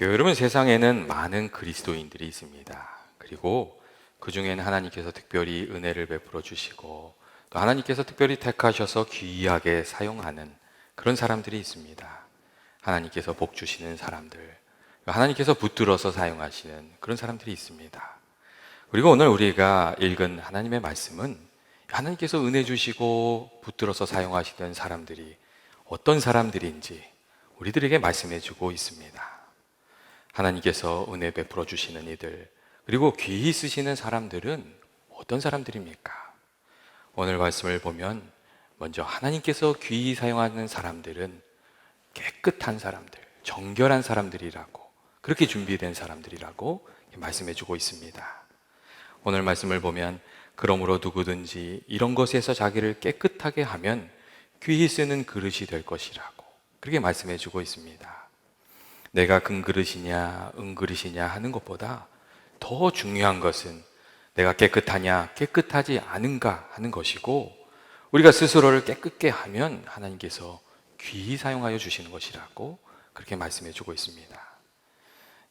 여러분, 세상에는 많은 그리스도인들이 있습니다. 그리고 그 중에는 하나님께서 특별히 은혜를 베풀어 주시고 또 하나님께서 특별히 택하셔서 귀하게 사용하는 그런 사람들이 있습니다. 하나님께서 복 주시는 사람들, 하나님께서 붙들어서 사용하시는 그런 사람들이 있습니다. 그리고 오늘 우리가 읽은 하나님의 말씀은 하나님께서 은혜 주시고 붙들어서 사용하시던 사람들이 어떤 사람들인지 우리들에게 말씀해 주고 있습니다. 하나님께서 은혜 베풀어 주시는 이들, 그리고 귀히 쓰시는 사람들은 어떤 사람들입니까? 오늘 말씀을 보면 먼저 하나님께서 귀히 사용하는 사람들은 깨끗한 사람들, 정결한 사람들이라고, 그렇게 준비된 사람들이라고 말씀해 주고 있습니다. 오늘 말씀을 보면 그러므로 누구든지 이런 것에서 자기를 깨끗하게 하면 귀히 쓰는 그릇이 될 것이라고, 그렇게 말씀해 주고 있습니다. 내가 금그릇이냐 은그릇이냐 하는 것보다 더 중요한 것은 내가 깨끗하냐 깨끗하지 않은가 하는 것이고, 우리가 스스로를 깨끗게 하면 하나님께서 귀히 사용하여 주시는 것이라고 그렇게 말씀해 주고 있습니다.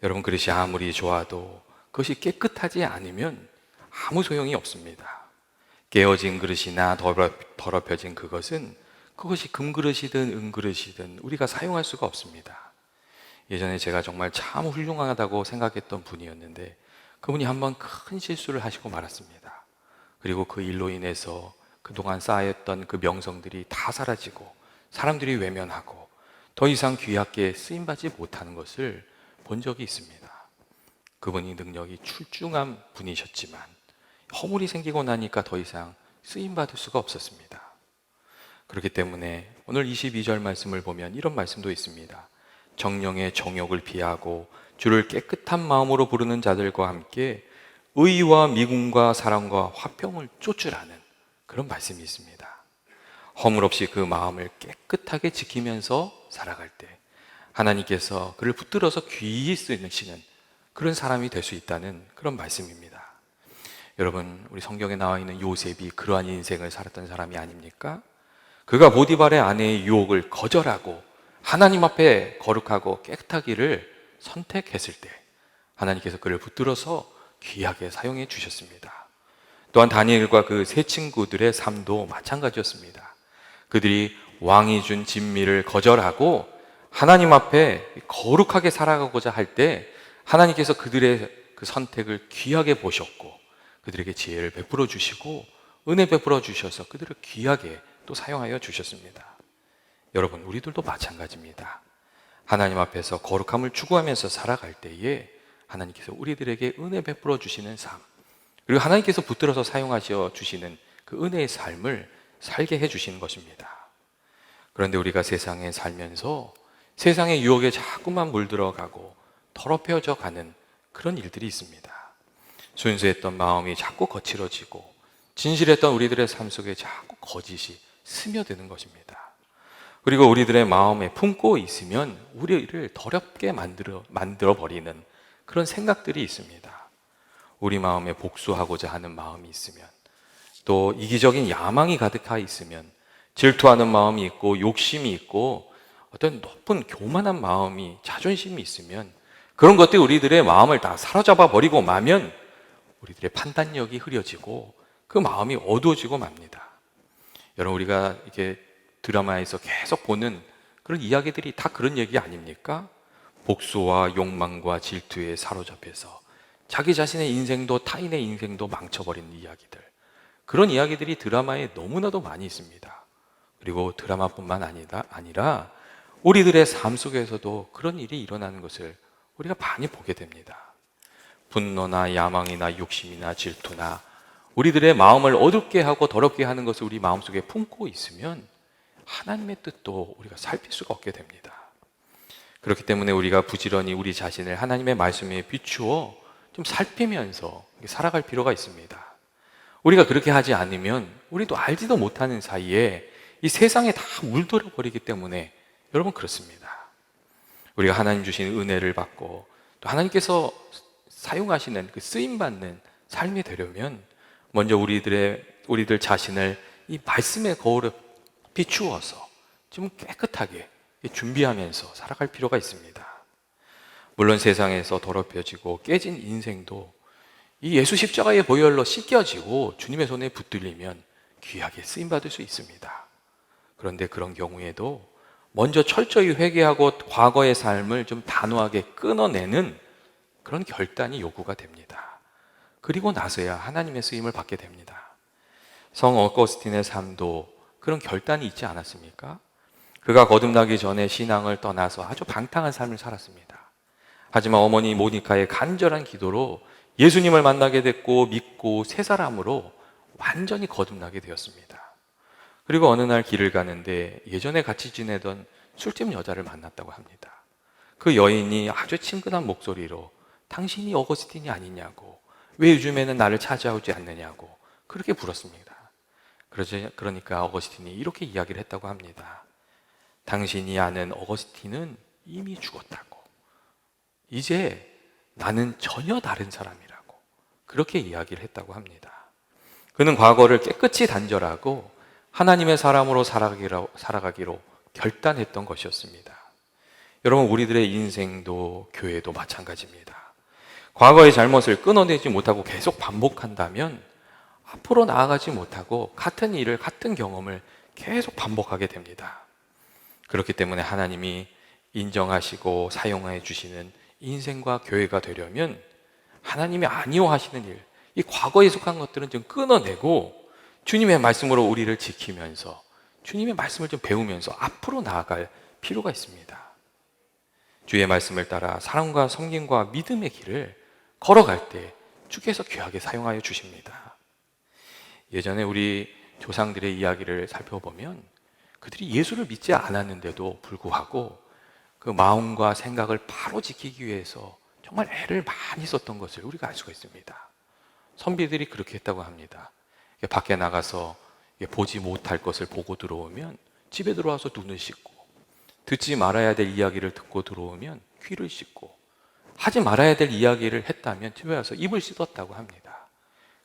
여러분, 그릇이 아무리 좋아도 그것이 깨끗하지 않으면 아무 소용이 없습니다. 깨어진 그릇이나 더럽혀진 그것이 금그릇이든 은그릇이든 우리가 사용할 수가 없습니다. 예전에 제가 정말 참 훌륭하다고 생각했던 분이었는데 그분이 한번 큰 실수를 하시고 말았습니다. 그리고 그 일로 인해서 그동안 쌓였던 그 명성들이 다 사라지고 사람들이 외면하고 더 이상 귀하게 쓰임받지 못하는 것을 본 적이 있습니다. 그분이 능력이 출중한 분이셨지만 허물이 생기고 나니까 더 이상 쓰임받을 수가 없었습니다. 그렇기 때문에 오늘 22절 말씀을 보면 이런 말씀도 있습니다. 정령의 정욕을 피하고 주를 깨끗한 마음으로 부르는 자들과 함께 의와 미궁과 사랑과 화평을 쫓으라는 그런 말씀이 있습니다. 허물 없이 그 마음을 깨끗하게 지키면서 살아갈 때 하나님께서 그를 붙들어서 귀히 쓰시는 그런 사람이 될 수 있다는 그런 말씀입니다. 여러분, 우리 성경에 나와 있는 요셉이 그러한 인생을 살았던 사람이 아닙니까? 그가 보디발의 아내의 유혹을 거절하고 하나님 앞에 거룩하고 깨끗하기를 선택했을 때 하나님께서 그를 붙들어서 귀하게 사용해 주셨습니다. 또한 다니엘과 그 세 친구들의 삶도 마찬가지였습니다. 그들이 왕이 준 진미를 거절하고 하나님 앞에 거룩하게 살아가고자 할 때 하나님께서 그들의 그 선택을 귀하게 보셨고 그들에게 지혜를 베풀어 주시고 은혜 베풀어 주셔서 그들을 귀하게 또 사용하여 주셨습니다. 여러분, 우리들도 마찬가지입니다. 하나님 앞에서 거룩함을 추구하면서 살아갈 때에 하나님께서 우리들에게 은혜 베풀어 주시는 삶, 그리고 하나님께서 붙들어서 사용하셔 주시는 그 은혜의 삶을 살게 해 주시는 것입니다. 그런데 우리가 세상에 살면서 세상의 유혹에 자꾸만 물들어가고 더럽혀져 가는 그런 일들이 있습니다. 순수했던 마음이 자꾸 거칠어지고 진실했던 우리들의 삶 속에 자꾸 거짓이 스며드는 것입니다. 그리고 우리들의 마음에 품고 있으면 우리를 더럽게 만들어 버리는 그런 생각들이 있습니다. 우리 마음에 복수하고자 하는 마음이 있으면, 또 이기적인 야망이 가득하 있으면, 질투하는 마음이 있고 욕심이 있고 어떤 높은 교만한 마음이, 자존심이 있으면 그런 것들이 우리들의 마음을 다 사로잡아 버리고 마면 우리들의 판단력이 흐려지고 그 마음이 어두워지고 맙니다. 여러분, 우리가 이게 드라마에서 계속 보는 그런 이야기들이 다 그런 얘기 아닙니까? 복수와 욕망과 질투에 사로잡혀서 자기 자신의 인생도 타인의 인생도 망쳐버리는 이야기들, 그런 이야기들이 드라마에 너무나도 많이 있습니다. 그리고 드라마뿐만 아니라 우리들의 삶 속에서도 그런 일이 일어나는 것을 우리가 많이 보게 됩니다. 분노나 야망이나 욕심이나 질투나 우리들의 마음을 어둡게 하고 더럽게 하는 것을 우리 마음속에 품고 있으면 하나님의 뜻도 우리가 살필 수가 없게 됩니다. 그렇기 때문에 우리가 부지런히 우리 자신을 하나님의 말씀에 비추어 좀 살피면서 살아갈 필요가 있습니다. 우리가 그렇게 하지 않으면 우리도 알지도 못하는 사이에 이 세상에 다 물들어 버리기 때문에 여러분, 그렇습니다. 우리가 하나님 주신 은혜를 받고 또 하나님께서 사용하시는 그 쓰임받는 삶이 되려면 먼저 우리들 자신을 이 말씀의 거울에 비추어서 좀 깨끗하게 준비하면서 살아갈 필요가 있습니다. 물론 세상에서 더럽혀지고 깨진 인생도 이 예수 십자가의 보혈로 씻겨지고 주님의 손에 붙들리면 귀하게 쓰임받을 수 있습니다. 그런데 그런 경우에도 먼저 철저히 회개하고 과거의 삶을 좀 단호하게 끊어내는 그런 결단이 요구가 됩니다. 그리고 나서야 하나님의 쓰임을 받게 됩니다. 성 어거스틴의 삶도 그런 결단이 있지 않았습니까? 그가 거듭나기 전에 신앙을 떠나서 아주 방탕한 삶을 살았습니다. 하지만 어머니 모니카의 간절한 기도로 예수님을 만나게 됐고 믿고 새 사람으로 완전히 거듭나게 되었습니다. 그리고 어느 날 길을 가는데 예전에 같이 지내던 술집 여자를 만났다고 합니다. 그 여인이 아주 친근한 목소리로 당신이 어거스틴이 아니냐고, 왜 요즘에는 나를 찾아오지 않느냐고 그렇게 물었습니다. 그러니까 어거스틴이 이렇게 이야기를 했다고 합니다. 당신이 아는 어거스틴은 이미 죽었다고. 이제 나는 전혀 다른 사람이라고 그렇게 이야기를 했다고 합니다. 그는 과거를 깨끗이 단절하고 하나님의 사람으로 살아가기로 결단했던 것이었습니다. 여러분, 우리들의 인생도 교회도 마찬가지입니다. 과거의 잘못을 끊어내지 못하고 계속 반복한다면 앞으로 나아가지 못하고 같은 일을, 같은 경험을 계속 반복하게 됩니다. 그렇기 때문에 하나님이 인정하시고 사용해 주시는 인생과 교회가 되려면 하나님이 아니오하시는 일, 이 과거에 속한 것들은 좀 끊어내고 주님의 말씀으로 우리를 지키면서 주님의 말씀을 좀 배우면서 앞으로 나아갈 필요가 있습니다. 주의 말씀을 따라 사랑과 섬김과 믿음의 길을 걸어갈 때 주께서 귀하게 사용하여 주십니다. 예전에 우리 조상들의 이야기를 살펴보면 그들이 예수를 믿지 않았는데도 불구하고 그 마음과 생각을 바로 지키기 위해서 정말 애를 많이 썼던 것을 우리가 알 수가 있습니다. 선비들이 그렇게 했다고 합니다. 밖에 나가서 보지 못할 것을 보고 들어오면 집에 들어와서 눈을 씻고, 듣지 말아야 될 이야기를 듣고 들어오면 귀를 씻고, 하지 말아야 될 이야기를 했다면 집에 와서 입을 씻었다고 합니다.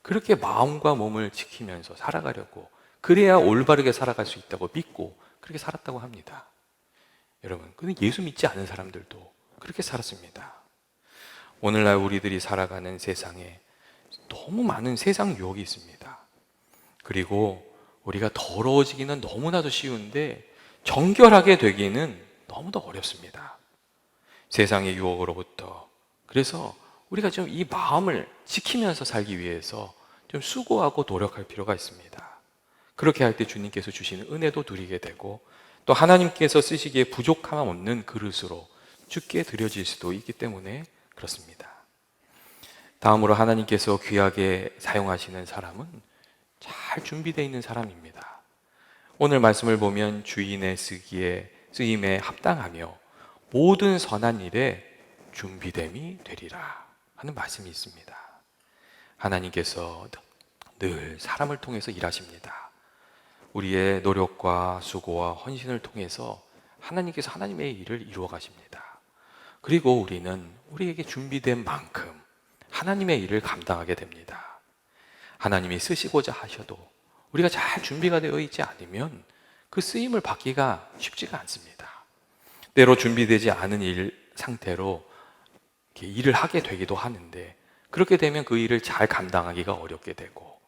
그렇게 마음과 몸을 지키면서 살아가려고, 그래야 올바르게 살아갈 수 있다고 믿고 그렇게 살았다고 합니다. 여러분, 근데 예수 믿지 않은 사람들도 그렇게 살았습니다. 오늘날 우리들이 살아가는 세상에 너무 많은 세상 유혹이 있습니다. 그리고 우리가 더러워지기는 너무나도 쉬운데 정결하게 되기는 너무도 어렵습니다. 세상의 유혹으로부터. 그래서 우리가 좀 이 마음을 지키면서 살기 위해서 좀 수고하고 노력할 필요가 있습니다. 그렇게 할 때 주님께서 주시는 은혜도 누리게 되고 또 하나님께서 쓰시기에 부족함 없는 그릇으로 주께 드려질 수도 있기 때문에 그렇습니다. 다음으로 하나님께서 귀하게 사용하시는 사람은 잘 준비되어 있는 사람입니다. 오늘 말씀을 보면 주인의 쓰임에 합당하며 모든 선한 일에 준비됨이 되리라 하는 말씀이 있습니다. 하나님께서 늘 사람을 통해서 일하십니다. 우리의 노력과 수고와 헌신을 통해서 하나님께서 하나님의 일을 이루어 가십니다. 그리고 우리는 우리에게 준비된 만큼 하나님의 일을 감당하게 됩니다. 하나님이 쓰시고자 하셔도 우리가 잘 준비가 되어 있지 않으면 그 쓰임을 받기가 쉽지가 않습니다. 때로 준비되지 않은 일 상태로 이렇게 일을 하게 되기도 하는데, 그렇게 되면 그 일을 잘 감당하기가 어렵게 되고,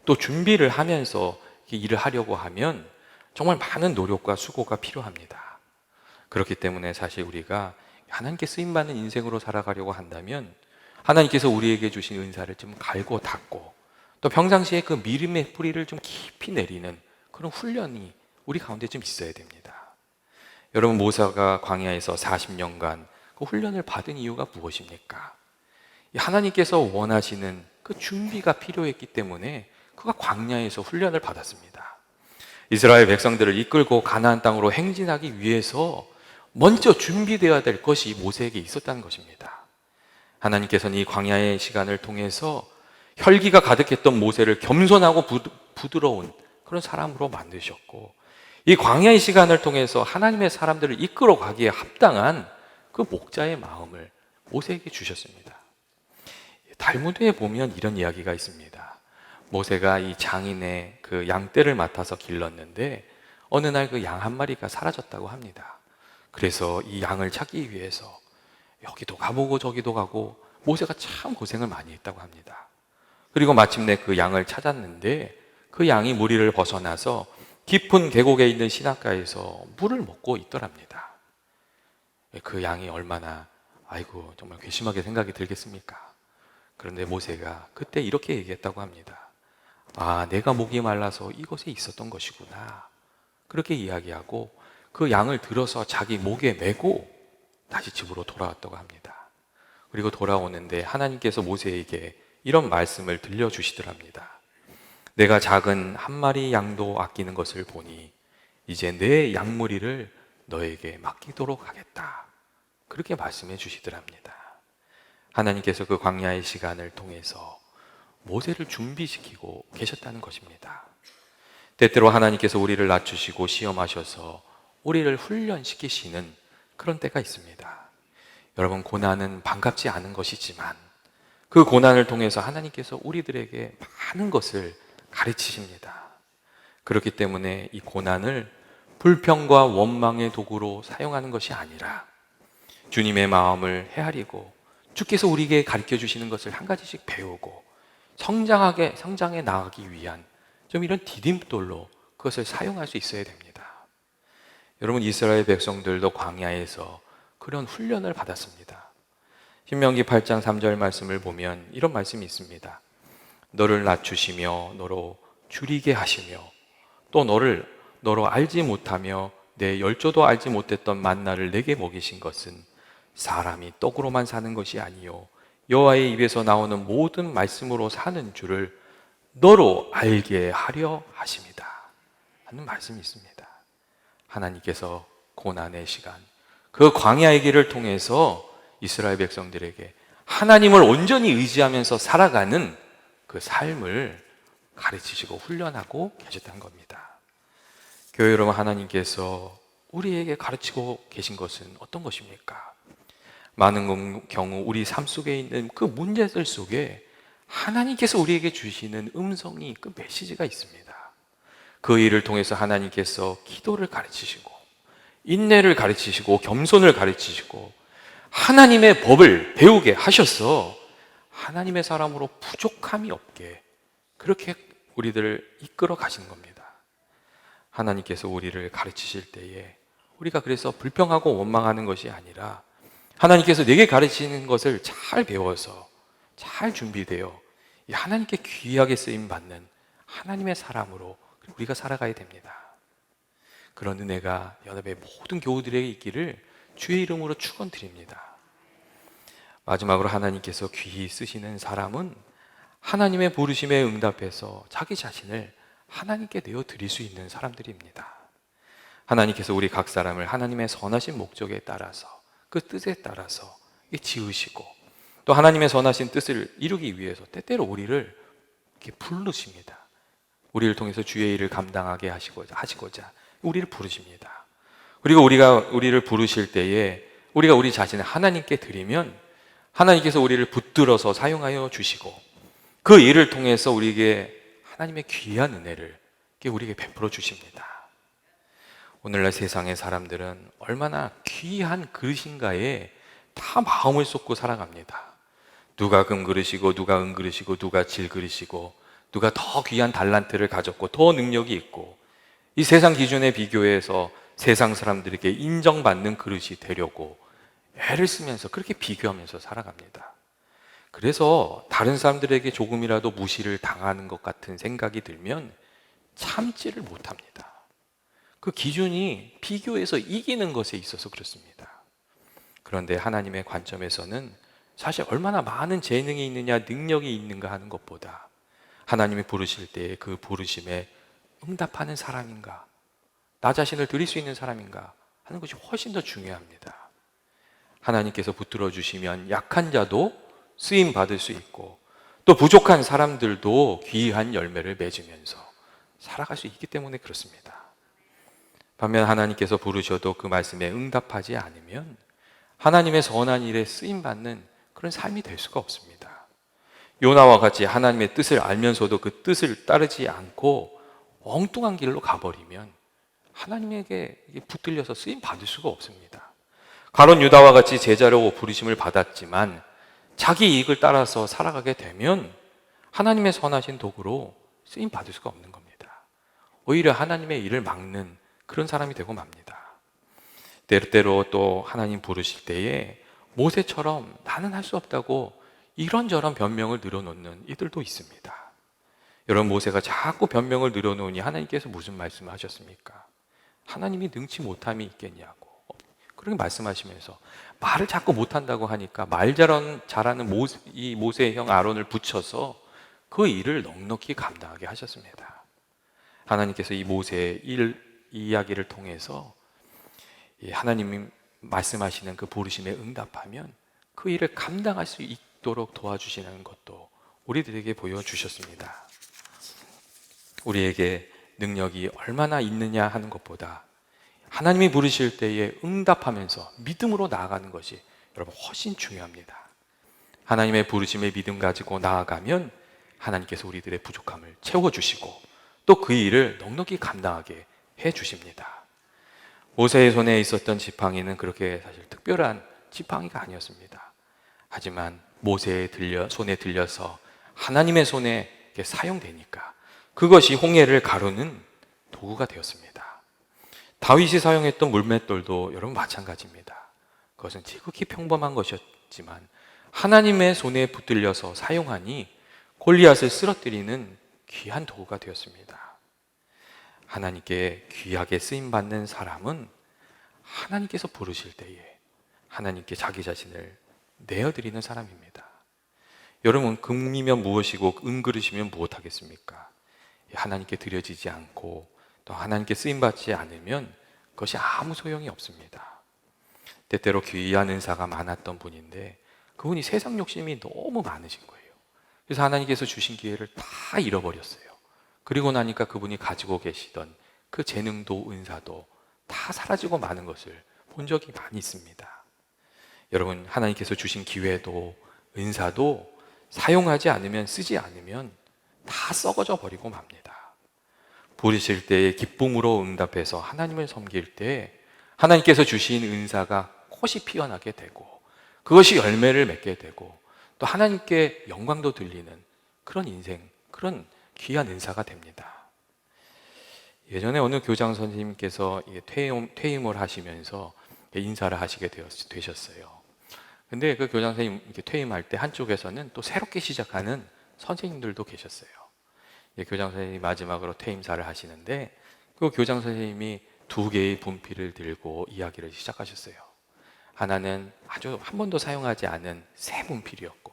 또 준비를 하면서 일을 하려고 하면 정말 많은 노력과 수고가 필요합니다. 그렇기 때문에 사실 우리가 하나님께 쓰임받는 인생으로 살아가려고 한다면 하나님께서 우리에게 주신 은사를 좀 갈고 닦고 또 평상시에 그 믿음의 뿌리를 좀 깊이 내리는 그런 훈련이 우리 가운데 좀 있어야 됩니다. 여러분, 모세가 광야에서 40년간 그 훈련을 받은 이유가 무엇입니까? 하나님께서 원하시는 그 준비가 필요했기 때문에 그가 광야에서 훈련을 받았습니다. 이스라엘 백성들을 이끌고 가나안 땅으로 행진하기 위해서 먼저 준비되어야 될 것이 모세에게 있었다는 것입니다. 하나님께서는 이 광야의 시간을 통해서 혈기가 가득했던 모세를 겸손하고 부드러운 그런 사람으로 만드셨고, 이 광야의 시간을 통해서 하나님의 사람들을 이끌어 가기에 합당한 그 목자의 마음을 모세에게 주셨습니다. 달무드에 보면 이런 이야기가 있습니다. 모세가 이 장인의 그 양떼를 맡아서 길렀는데 어느 날 그 양 한 마리가 사라졌다고 합니다. 그래서 이 양을 찾기 위해서 여기도 가보고 저기도 가고 모세가 참 고생을 많이 했다고 합니다. 그리고 마침내 그 양을 찾았는데 그 양이 무리를 벗어나서 깊은 계곡에 있는 시냇가에서 물을 먹고 있더랍니다. 그 양이 얼마나 아이고 정말 괘씸하게 생각이 들겠습니까? 그런데 모세가 그때 이렇게 얘기했다고 합니다. 아, 내가 목이 말라서 이곳에 있었던 것이구나. 그렇게 이야기하고 그 양을 들어서 자기 목에 메고 다시 집으로 돌아왔다고 합니다. 그리고 돌아오는데 하나님께서 모세에게 이런 말씀을 들려주시더랍니다. 내가 작은 한 마리 양도 아끼는 것을 보니 이제 내 양무리를 너에게 맡기도록 하겠다. 그렇게 말씀해 주시더랍니다. 하나님께서 그 광야의 시간을 통해서 모세를 준비시키고 계셨다는 것입니다. 때때로 하나님께서 우리를 낮추시고 시험하셔서 우리를 훈련시키시는 그런 때가 있습니다. 여러분, 고난은 반갑지 않은 것이지만 그 고난을 통해서 하나님께서 우리들에게 많은 것을 가르치십니다. 그렇기 때문에 이 고난을 불평과 원망의 도구로 사용하는 것이 아니라 주님의 마음을 헤아리고 주께서 우리에게 가르쳐 주시는 것을 한 가지씩 배우고 성장해 나가기 위한 좀 이런 디딤돌로 그것을 사용할 수 있어야 됩니다. 여러분, 이스라엘 백성들도 광야에서 그런 훈련을 받았습니다. 신명기 8장 3절 말씀을 보면 이런 말씀이 있습니다. 너를 낮추시며 너로 줄이게 하시며 또 너로 알지 못하며 내 열조도 알지 못했던 만나를 내게 먹이신 것은 사람이 떡으로만 사는 것이 아니요 여호와의 입에서 나오는 모든 말씀으로 사는 줄을 너로 알게 하려 하십니다 하는 말씀이 있습니다. 하나님께서 고난의 시간, 그 광야의 길을 통해서 이스라엘 백성들에게 하나님을 온전히 의지하면서 살아가는 그 삶을 가르치시고 훈련하고 계셨다는 겁니다. 교회 여러분, 하나님께서 우리에게 가르치고 계신 것은 어떤 것입니까? 많은 경우 우리 삶 속에 있는 그 문제들 속에 하나님께서 우리에게 주시는 음성이, 그 메시지가 있습니다. 그 일을 통해서 하나님께서 기도를 가르치시고 인내를 가르치시고 겸손을 가르치시고 하나님의 법을 배우게 하셔서 하나님의 사람으로 부족함이 없게 그렇게 우리들을 이끌어 가시는 겁니다. 하나님께서 우리를 가르치실 때에 우리가 그래서 불평하고 원망하는 것이 아니라 하나님께서 내게 가르치는 것을 잘 배워서 잘 준비되어 하나님께 귀하게 쓰임받는 하나님의 사람으로 우리가 살아가야 됩니다. 그런 은혜가 연합의 모든 교우들에게 있기를 주의 이름으로 축원드립니다. 마지막으로 하나님께서 귀히 쓰시는 사람은 하나님의 부르심에 응답해서 자기 자신을 하나님께 내어드릴 수 있는 사람들입니다. 하나님께서 우리 각 사람을 하나님의 선하신 목적에 따라서 그 뜻에 따라서 지으시고 또 하나님의 선하신 뜻을 이루기 위해서 때때로 우리를 이렇게 부르십니다. 우리를 통해서 주의 일을 감당하게 하시고자 우리를 부르십니다. 그리고 우리를 부르실 때에 우리가 우리 자신을 하나님께 드리면 하나님께서 우리를 붙들어서 사용하여 주시고 그 일을 통해서 우리에게 하나님의 귀한 은혜를 우리에게 베풀어 주십니다. 오늘날 세상의 사람들은 얼마나 귀한 그릇인가에 다 마음을 쏟고 살아갑니다. 누가 금그릇이고 누가 은그릇이고 누가 질그릇이고 누가 더 귀한 달란트를 가졌고 더 능력이 있고 이 세상 기준에 비교해서 세상 사람들에게 인정받는 그릇이 되려고 애를 쓰면서 그렇게 비교하면서 살아갑니다. 그래서 다른 사람들에게 조금이라도 무시를 당하는 것 같은 생각이 들면 참지를 못합니다. 그 기준이 비교해서 이기는 것에 있어서 그렇습니다. 그런데 하나님의 관점에서는 사실 얼마나 많은 재능이 있느냐 능력이 있는가 하는 것보다 하나님이 부르실 때 그 부르심에 응답하는 사람인가, 나 자신을 드릴 수 있는 사람인가 하는 것이 훨씬 더 중요합니다. 하나님께서 붙들어 주시면 약한 자도 쓰임 받을 수 있고 또 부족한 사람들도 귀한 열매를 맺으면서 살아갈 수 있기 때문에 그렇습니다. 반면 하나님께서 부르셔도 그 말씀에 응답하지 않으면 하나님의 선한 일에 쓰임 받는 그런 삶이 될 수가 없습니다. 요나와 같이 하나님의 뜻을 알면서도 그 뜻을 따르지 않고 엉뚱한 길로 가버리면 하나님에게 붙들려서 쓰임 받을 수가 없습니다. 가룟 유다와 같이 제자로 부르심을 받았지만 자기 이익을 따라서 살아가게 되면 하나님의 선하신 도구로 쓰임 받을 수가 없는 겁니다. 오히려 하나님의 일을 막는 그런 사람이 되고 맙니다. 때때로 또 하나님 부르실 때에 모세처럼 나는 할 수 없다고 이런저런 변명을 늘어놓는 이들도 있습니다. 여러분, 모세가 자꾸 변명을 늘어놓으니 하나님께서 무슨 말씀을 하셨습니까? 하나님이 능치 못함이 있겠냐고 그렇게 말씀하시면서 말을 자꾸 못한다고 하니까 말 잘하는 이 모세의 형 아론을 붙여서 그 일을 넉넉히 감당하게 하셨습니다. 하나님께서 이 모세의 이 이야기를 통해서 하나님이 말씀하시는 그 부르심에 응답하면 그 일을 감당할 수 있도록 도와주시는 것도 우리들에게 보여주셨습니다. 우리에게 능력이 얼마나 있느냐 하는 것보다 하나님이 부르실 때에 응답하면서 믿음으로 나아가는 것이 여러분 훨씬 중요합니다. 하나님의 부르심에 믿음 가지고 나아가면 하나님께서 우리들의 부족함을 채워주시고 또 그 일을 넉넉히 감당하게 해주십니다. 모세의 손에 있었던 지팡이는 그렇게 사실 특별한 지팡이가 아니었습니다. 하지만 모세의 손에 들려서 하나님의 손에 사용되니까 그것이 홍해를 가르는 도구가 되었습니다. 다윗이 사용했던 물맷돌도 여러분 마찬가지입니다. 그것은 지극히 평범한 것이었지만 하나님의 손에 붙들려서 사용하니 골리앗을 쓰러뜨리는 귀한 도구가 되었습니다. 하나님께 귀하게 쓰임받는 사람은 하나님께서 부르실 때에 하나님께 자기 자신을 내어드리는 사람입니다. 여러분, 금이면 무엇이고 은그릇이면 무엇하겠습니까? 하나님께 드려지지 않고 또 하나님께 쓰임받지 않으면 그것이 아무 소용이 없습니다. 때때로 귀한 은사가 많았던 분인데 그분이 세상 욕심이 너무 많으신 거예요. 그래서 하나님께서 주신 기회를 다 잃어버렸어요. 그리고 나니까 그분이 가지고 계시던 그 재능도 은사도 다 사라지고 마는 것을 본 적이 많이 있습니다. 여러분, 하나님께서 주신 기회도 은사도 사용하지 않으면, 쓰지 않으면 다 썩어져 버리고 맙니다. 부르실 때에 기쁨으로 응답해서 하나님을 섬길 때 하나님께서 주신 은사가 꽃이 피어나게 되고 그것이 열매를 맺게 되고 또 하나님께 영광도 들리는 그런 인생, 그런 귀한 은사가 됩니다. 예전에 어느 교장 선생님께서 퇴임을 하시면서 인사를 하시게 되셨어요. 근데 그 교장 선생님 퇴임할 때 한쪽에서는 또 새롭게 시작하는 선생님들도 계셨어요. 교장 선생님이 마지막으로 퇴임사를 하시는데 그 교장 선생님이 2개의 분필을 들고 이야기를 시작하셨어요. 하나는 아주 한 번도 사용하지 않은 새 분필이었고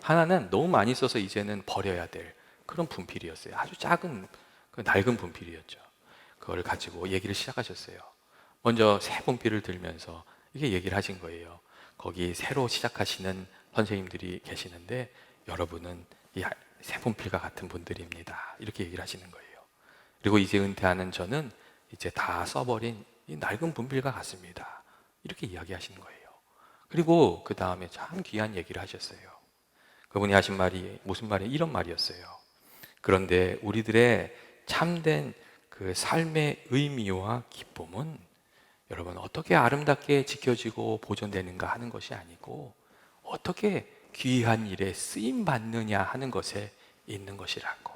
하나는 너무 많이 써서 이제는 버려야 될 그런 분필이었어요. 아주 작은 낡은 분필이었죠. 그걸 가지고 얘기를 시작하셨어요. 먼저 새 분필을 들면서 이게 얘기를 하신 거예요. 거기 새로 시작하시는 선생님들이 계시는데 여러분은 이 새 분필과 같은 분들입니다. 이렇게 얘기를 하시는 거예요. 그리고 이제 은퇴하는 저는 이제 다 써버린 이 낡은 분필과 같습니다. 이렇게 이야기하시는 거예요. 그리고 그 다음에 참 귀한 얘기를 하셨어요. 그분이 하신 말이 무슨 말이 이런 말이었어요. 그런데 우리들의 참된 그 삶의 의미와 기쁨은 여러분 어떻게 아름답게 지켜지고 보존되는가 하는 것이 아니고 어떻게 귀한 일에 쓰임 받느냐 하는 것에 있는 것이라고.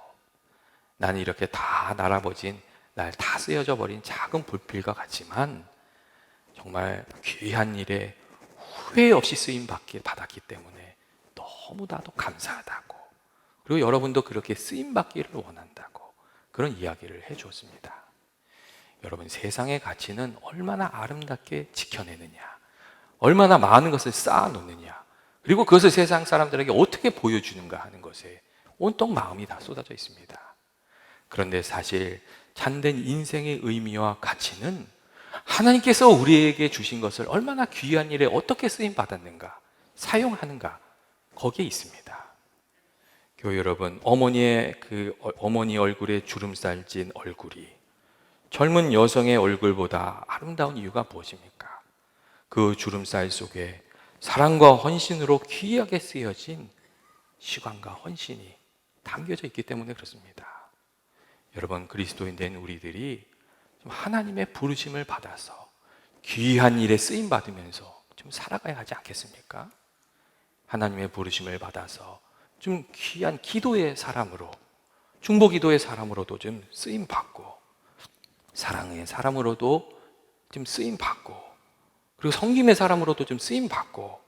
나는 이렇게 다 날아버진 날 다 쓰여져 버린 작은 불필과 같지만 정말 귀한 일에 후회 없이 쓰임 받았기 때문에 너무나도 감사하다고. 그리고 여러분도 그렇게 쓰임 받기를 원한다고 그런 이야기를 해주었습니다. 여러분, 세상의 가치는 얼마나 아름답게 지켜내느냐, 얼마나 많은 것을 쌓아놓느냐, 그리고 그것을 세상 사람들에게 어떻게 보여주는가 하는 것에 온통 마음이 다 쏟아져 있습니다. 그런데 사실 참된 인생의 의미와 가치는 하나님께서 우리에게 주신 것을 얼마나 귀한 일에 어떻게 쓰임 받았는가, 사용하는가, 거기에 있습니다. 교회 여러분, 어머니 얼굴에 주름살 진 얼굴이 젊은 여성의 얼굴보다 아름다운 이유가 무엇입니까? 그 주름살 속에 사랑과 헌신으로 귀하게 쓰여진 시간과 헌신이 담겨져 있기 때문에 그렇습니다. 여러분, 그리스도인 된 우리들이 좀 하나님의 부르심을 받아서 귀한 일에 쓰임 받으면서 좀 살아가야 하지 않겠습니까? 하나님의 부르심을 받아서 좀 귀한 기도의 사람으로, 중보 기도의 사람으로도 좀 쓰임 받고, 사랑의 사람으로도 좀 쓰임 받고, 그리고 섬김의 사람으로도 좀 쓰임 받고,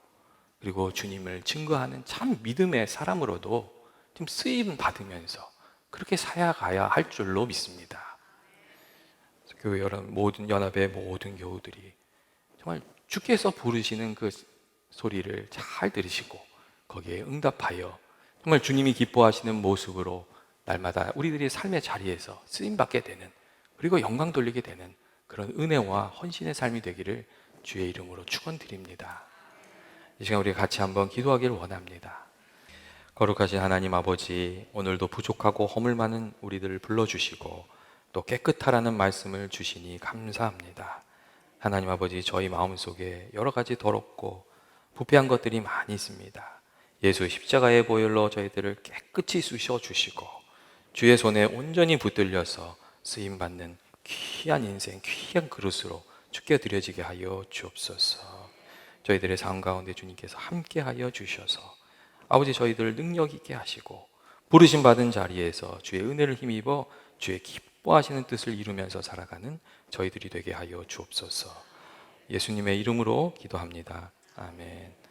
그리고 주님을 증거하는 참 믿음의 사람으로도 좀 쓰임 받으면서 그렇게 살아가야 할 줄로 믿습니다. 교회 여러분, 모든 연합의 모든 교우들이 정말 주께서 부르시는 그 소리를 잘 들으시고 거기에 응답하여 정말 주님이 기뻐하시는 모습으로 날마다 우리들의 삶의 자리에서 쓰임받게 되는, 그리고 영광 돌리게 되는 그런 은혜와 헌신의 삶이 되기를 주의 이름으로 축원드립니다. 이 시간 우리 같이 한번 기도하기를 원합니다. 거룩하신 하나님 아버지, 오늘도 부족하고 허물 많은 우리들을 불러주시고 또 깨끗하라는 말씀을 주시니 감사합니다. 하나님 아버지, 저희 마음속에 여러 가지 더럽고 부패한 것들이 많이 있습니다. 예수 십자가의 보혈로 저희들을 깨끗이 쑤셔주시고 주의 손에 온전히 붙들려서 쓰임받는 귀한 인생, 귀한 그릇으로 주께 드려지게 하여 주옵소서. 저희들의 삶 가운데 주님께서 함께하여 주셔서 아버지, 저희들을 능력 있게 하시고 부르심 받은 자리에서 주의 은혜를 힘입어 주의 기뻐하시는 뜻을 이루면서 살아가는 저희들이 되게 하여 주옵소서. 예수님의 이름으로 기도합니다. 아멘.